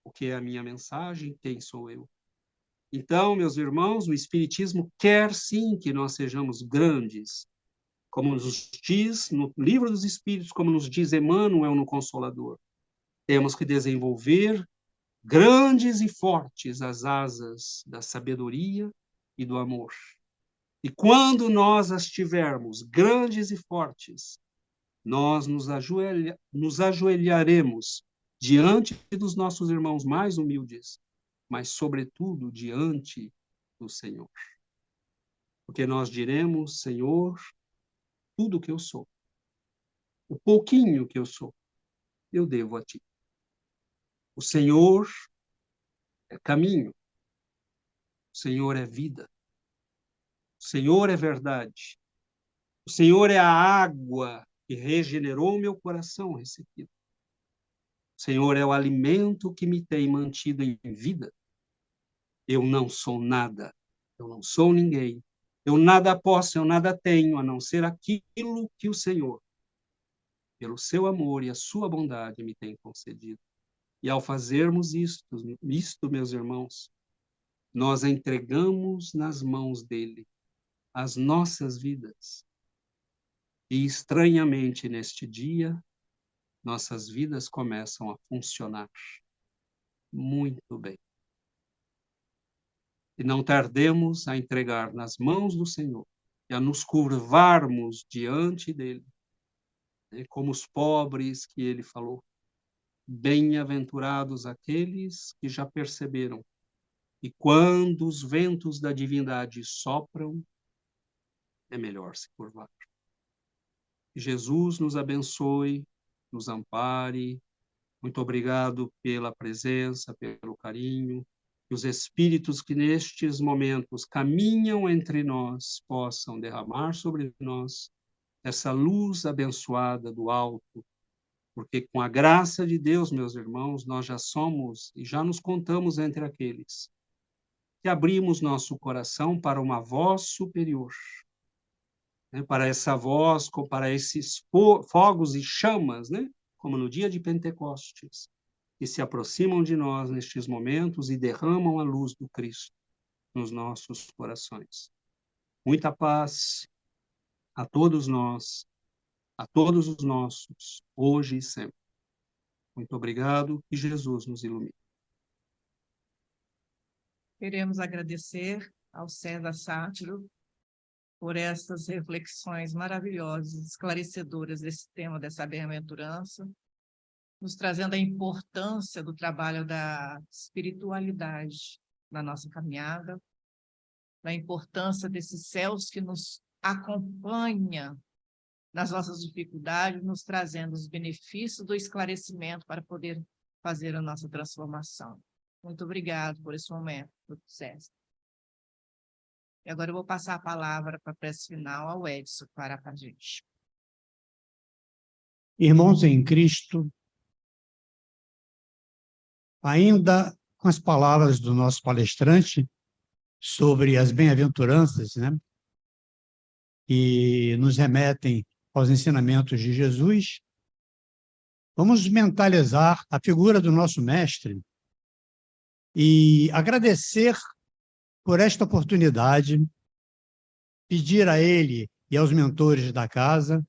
o que é a minha mensagem, quem sou eu. Então, meus irmãos, o Espiritismo quer sim que nós sejamos grandes, como nos diz no Livro dos Espíritos, como nos diz Emmanuel no Consolador. Temos que desenvolver grandes e fortes as asas da sabedoria e do amor. E quando nós as tivermos grandes e fortes, nós nos ajoelharemos diante dos nossos irmãos mais humildes, mas, sobretudo, diante do Senhor. Porque nós diremos, Senhor, tudo o que eu sou, o pouquinho que eu sou, eu devo a Ti. O Senhor é caminho, o Senhor é vida, o Senhor é verdade, o Senhor é a água que regenerou o meu coração recebido. O Senhor é o alimento que me tem mantido em vida. Eu não sou nada, eu não sou ninguém, eu nada posso, eu nada tenho, a não ser aquilo que o Senhor, pelo seu amor e a sua bondade, me tem concedido. E ao fazermos isto, meus irmãos, nós entregamos nas mãos dele as nossas vidas. E estranhamente, neste dia, nossas vidas começam a funcionar muito bem. E não tardemos a entregar nas mãos do Senhor e a nos curvarmos diante dele, né, como os pobres que ele falou. Bem-aventurados aqueles que já perceberam. E quando os ventos da divindade sopram, é melhor se curvar. Que Jesus nos abençoe, nos ampare. Muito obrigado pela presença, pelo carinho. Que os espíritos que nestes momentos caminham entre nós possam derramar sobre nós essa luz abençoada do alto, porque com a graça de Deus, meus irmãos, nós já somos e já nos contamos entre aqueles que abrimos nosso coração para uma voz superior, né? Para essa voz, para esses fogos e chamas, né? Como no dia de Pentecostes, que se aproximam de nós nestes momentos e derramam a luz do Cristo nos nossos corações. Muita paz a todos nós, a todos os nossos, hoje e sempre. Muito obrigado e Jesus nos ilumine. Queremos agradecer ao César Sátiro por essas reflexões maravilhosas, esclarecedoras desse tema dessa bem-aventurança, nos trazendo a importância do trabalho da espiritualidade na nossa caminhada, da importância desses céus que nos acompanham nas nossas dificuldades, nos trazendo os benefícios do esclarecimento para poder fazer a nossa transformação. Muito obrigado por esse momento, doutor César. E agora eu vou passar a palavra para a prece final ao Edson para a gente. Irmãos em Cristo, ainda com as palavras do nosso palestrante sobre as bem-aventuranças, né, que nos remetem aos ensinamentos de Jesus, vamos mentalizar a figura do nosso mestre e agradecer por esta oportunidade, pedir a ele e aos mentores da casa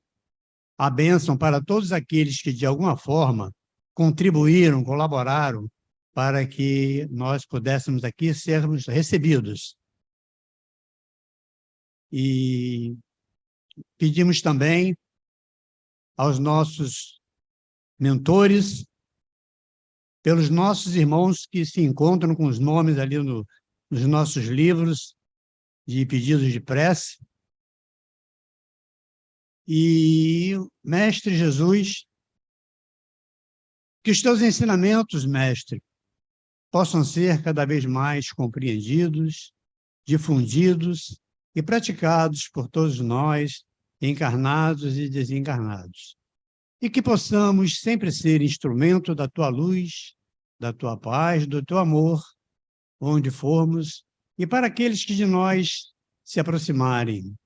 a bênção para todos aqueles que, de alguma forma, contribuíram, colaboraram para que nós pudéssemos aqui sermos recebidos. E pedimos também aos nossos mentores, pelos nossos irmãos que se encontram com os nomes ali nos nossos livros de pedidos de prece. E, Mestre Jesus, que os teus ensinamentos, Mestre, possam ser cada vez mais compreendidos, difundidos e praticados por todos nós, encarnados e desencarnados. E que possamos sempre ser instrumento da tua luz, da tua paz, do teu amor, onde formos, e para aqueles que de nós se aproximarem.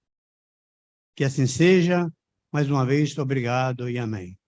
Que assim seja. Mais uma vez, obrigado e amém.